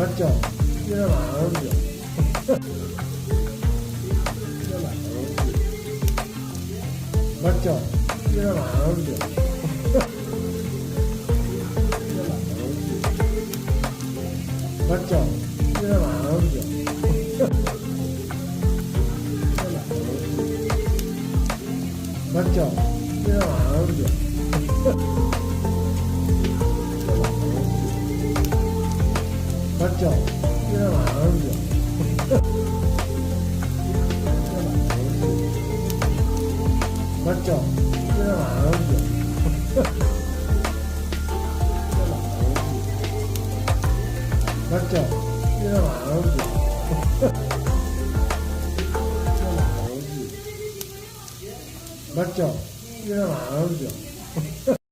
맞죠? 이러면 안 오죠. 이러면 안 오죠. 맞죠? 이러면 안 오죠. 이러면 안 오죠. 맞죠? 이러면 안 오죠. 이러면 안 오죠. 맞죠? 이러면 안 오죠. 맞죠? 이러면 안 오죠. 맞죠? 이러면 안 오죠. 맞죠? 이러면 안 오죠. 맞죠? 이러면 안 오죠.